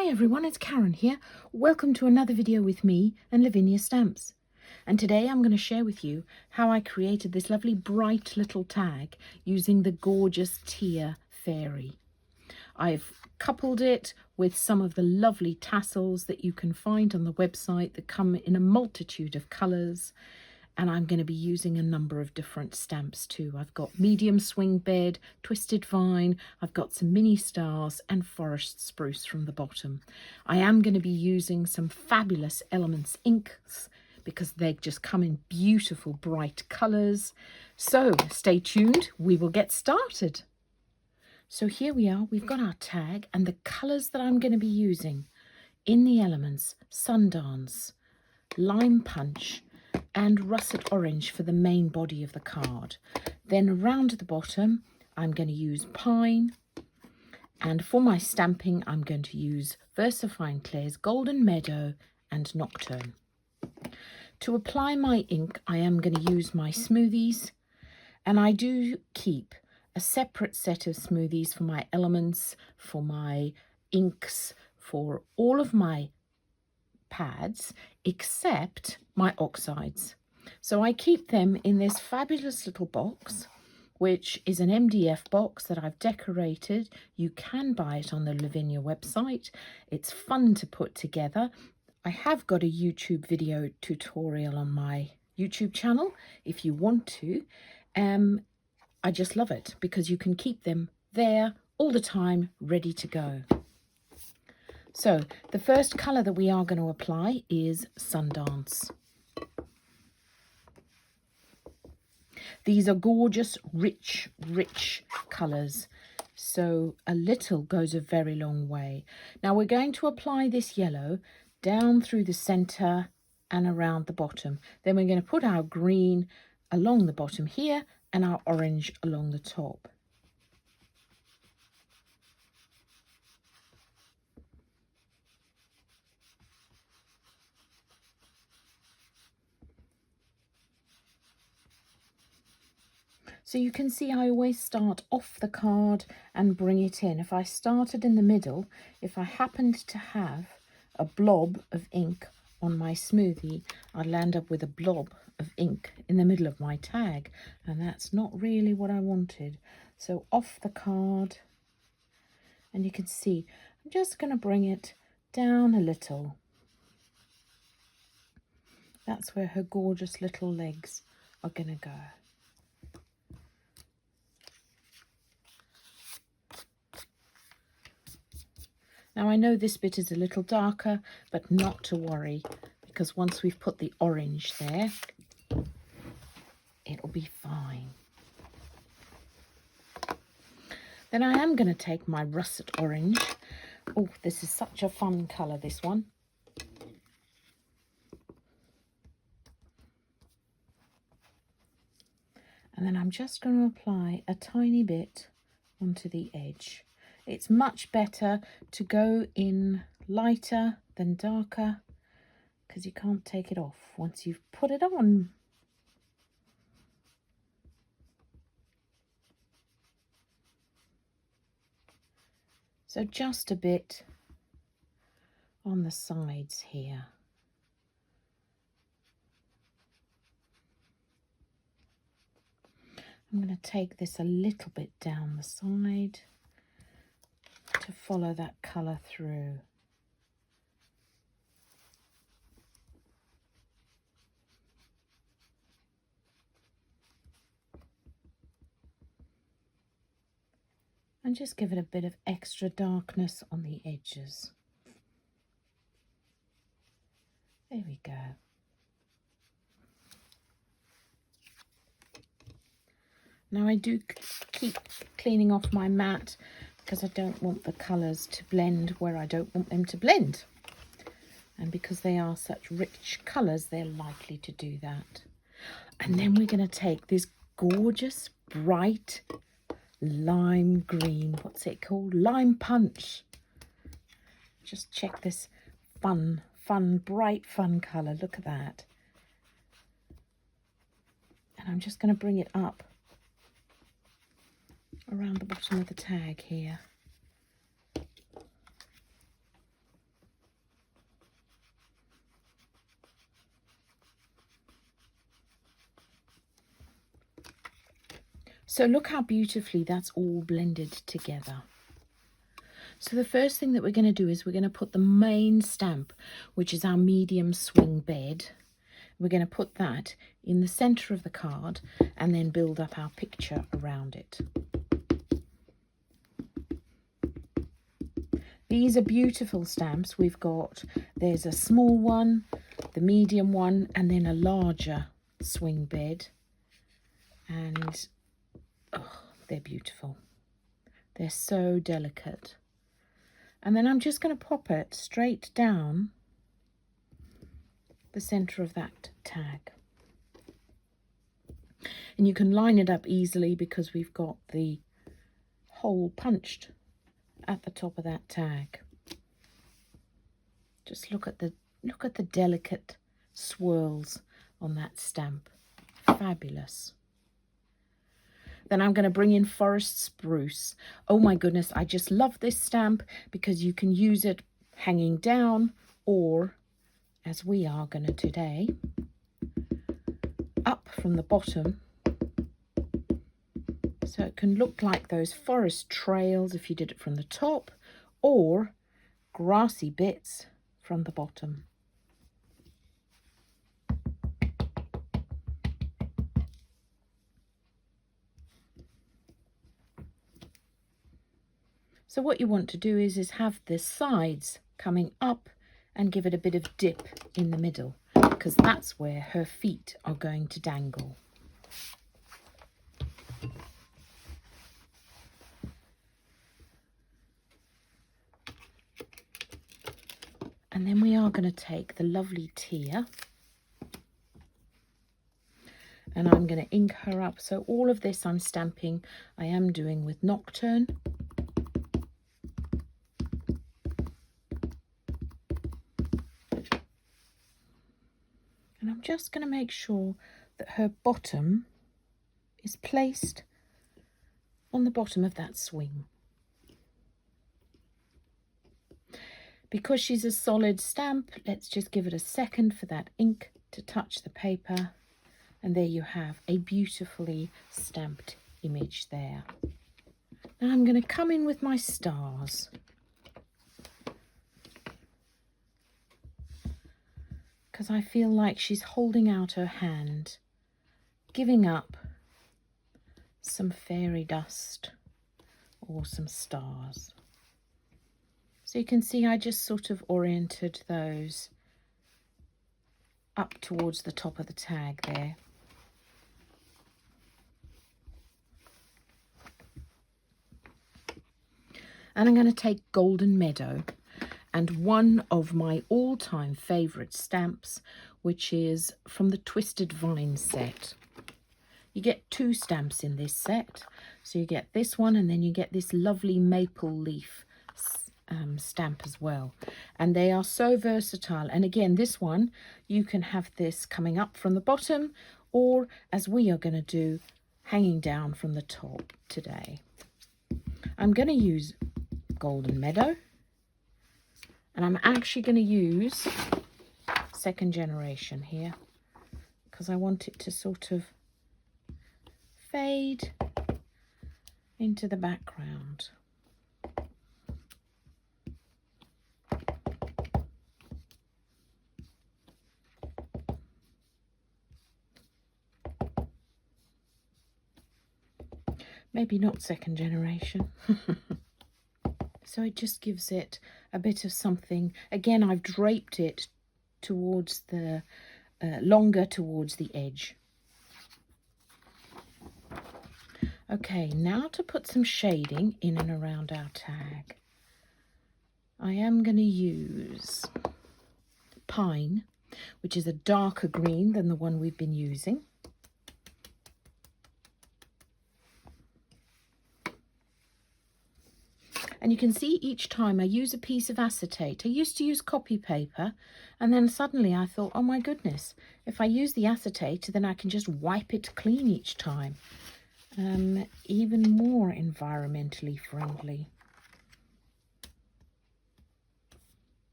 Hi everyone, it's Karen here. Welcome to another video with me and Lavinia Stamps. And today I'm going to share with you how I created this lovely bright little tag using the gorgeous Tia Fairy. I've coupled it with some of the lovely tassels that you can find on the website that come in a multitude of colours. And I'm going to be using a number of different stamps too. I've got medium swing bed, twisted vine, I've got some mini stars and forest spruce from the bottom. I am going to be using some fabulous Elements inks because they just come in beautiful bright colours. So stay tuned, we will get started. So here we are, we've got our tag and the colours that I'm going to be using in the Elements: Sundance, Lime Punch, and russet orange for the main body of the card. Then around the bottom I'm going to use pine, and for my stamping I'm going to use VersaFine Claire's Golden Meadow and Nocturne. To apply my ink I am going to use my smoothies, and I do keep a separate set of smoothies for my elements, for my inks, for all of my pads except my oxides. So I keep them in this fabulous little box, which is an MDF box that I've decorated. You can buy it on the Lavinia website. It's fun to put together. I have got a YouTube video tutorial on my YouTube channel if you want to. I just love it because you can keep them there all the time, ready to go. So the first colour that we are going to apply is Sundance. These are gorgeous, rich colours. So a little goes a very long way. Now we're going to apply this yellow down through the centre and around the bottom. Then we're going to put our green along the bottom here and our orange along the top. So you can see I always start off the card and bring it in. If I started in the middle, if I happened to have a blob of ink on my smoothie, I'd land up with a blob of ink in the middle of my tag, and that's not really what I wanted. So off the card, and you can see I'm just going to bring it down a little. That's where her gorgeous little legs are going to go. Now I know this bit is a little darker, but not to worry, because once we've put the orange there, it'll be fine. Then I am going to take my russet orange. Oh, this is such a fun colour, this one. And then I'm just going to apply a tiny bit onto the edge. It's much better to go in lighter than darker because you can't take it off once you've put it on. So just a bit on the sides here. I'm going to take this a little bit down the side to follow that colour through. And just give it a bit of extra darkness on the edges. There we go. Now I do keep cleaning off my mat because I don't want the colours to blend where I don't want them to blend. And because they are such rich colours, they're likely to do that. And then we're going to take this gorgeous, bright, lime green, what's it called? Lime Punch. Just check this fun, bright, fun colour. Look at that. And I'm just going to bring it up around the bottom of the tag here. So look how beautifully that's all blended together. So the first thing that we're going to do is we're going to put the main stamp, which is our medium swing bed. We're going to put that in the center of the card and then build up our picture around it. These are beautiful stamps. There's a small one, the medium one, and then a larger swing bed. And oh, they're beautiful. They're so delicate. And then I'm just going to pop it straight down the center of that tag. And you can line it up easily because we've got the hole punched at the top of that tag. Just look at the delicate swirls on that stamp. Fabulous. Then I'm going to bring in Forest Spruce. Oh my goodness, I just love this stamp because you can use it hanging down or, as we are going to today, up from the bottom. So it can look like those forest trails if you did it from the top, or grassy bits from the bottom. So what you want to do is have the sides coming up and give it a bit of dip in the middle, because that's where her feet are going to dangle. And then we are going to take the lovely Tia and I'm going to ink her up. So all of this I'm stamping, I am doing with Nocturne. And I'm just going to make sure that her bottom is placed on the bottom of that swing. Because she's a solid stamp, let's just give it a second for that ink to touch the paper. And there you have a beautifully stamped image there. Now I'm going to come in with my stars. Because I feel like she's holding out her hand, giving up some fairy dust or some stars. So you can see I just sort of oriented those up towards the top of the tag there. And I'm going to take Golden Meadow and one of my all-time favourite stamps, which is from the Twisted Vine set. You get 2 stamps in this set. So you get this one and then you get this lovely maple leaf stamp as well. And they are so versatile. And again, this one, you can have this coming up from the bottom or, as we are going to do, hanging down from the top today. I'm going to use Golden Meadow. And I'm actually going to use Second Generation here because I want it to sort of fade into the background. Maybe not Second Generation. So it just gives it a bit of something. Again, I've draped it towards the, longer towards the edge. Okay, now to put some shading in and around our tag. I am going to use Pine, which is a darker green than the one we've been using. And you can see each time I use a piece of acetate. I used to use copy paper, and then suddenly I thought, oh my goodness, if I use the acetate, then I can just wipe it clean each time. Even more environmentally friendly.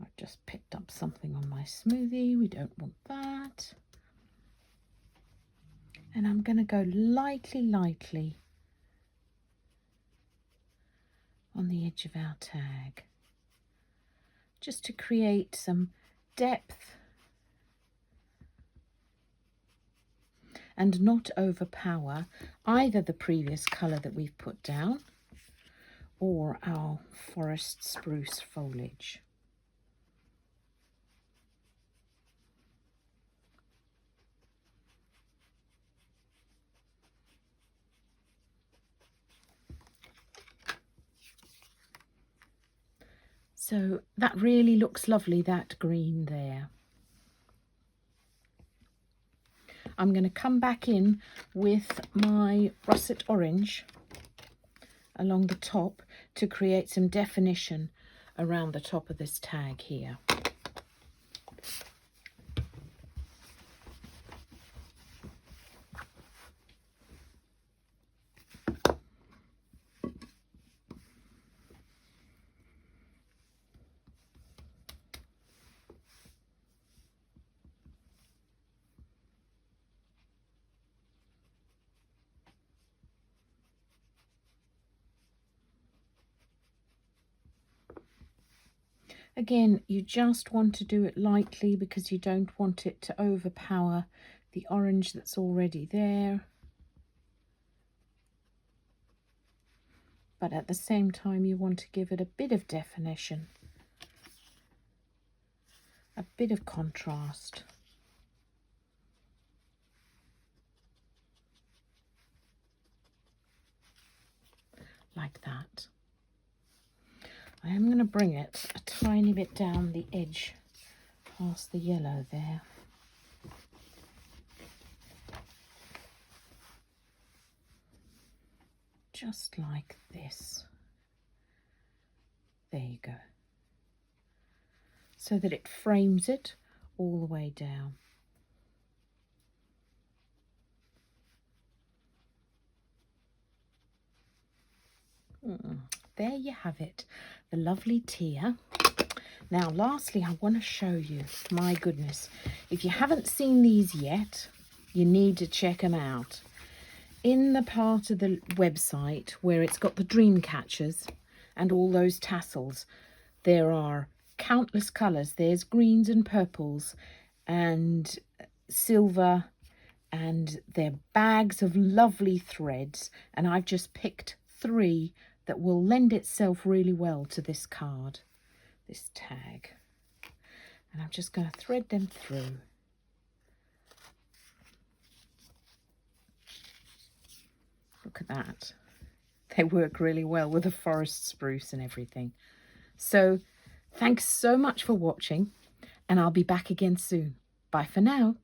I've just picked up something on my smoothie. We don't want that. And I'm going to go lightly on the edge of our tag, just to create some depth and not overpower either the previous colour that we've put down or our forest spruce foliage. So that really looks lovely, that green there. I'm going to come back in with my russet orange along the top to create some definition around the top of this tag here. Again, you just want to do it lightly because you don't want it to overpower the orange that's already there. But at the same time, you want to give it a bit of definition, a bit of contrast. Like that. I am going to bring it a tiny bit down the edge past the yellow there. Just like this. There you go. So that it frames it all the way down. There you have it, the lovely tier. Now lastly, I want to show you, my goodness, if you haven't seen these yet, you need to check them out. In the part of the website where it's got the dream catchers and all those tassels, there are countless colours. There's greens and purples and silver, and they're bags of lovely threads, and I've just picked 3 that will lend itself really well to this card, this tag. And I'm just going to thread them through. Look at that. They work really well with the forest spruce and everything. So thanks so much for watching, and I'll be back again soon. Bye for now.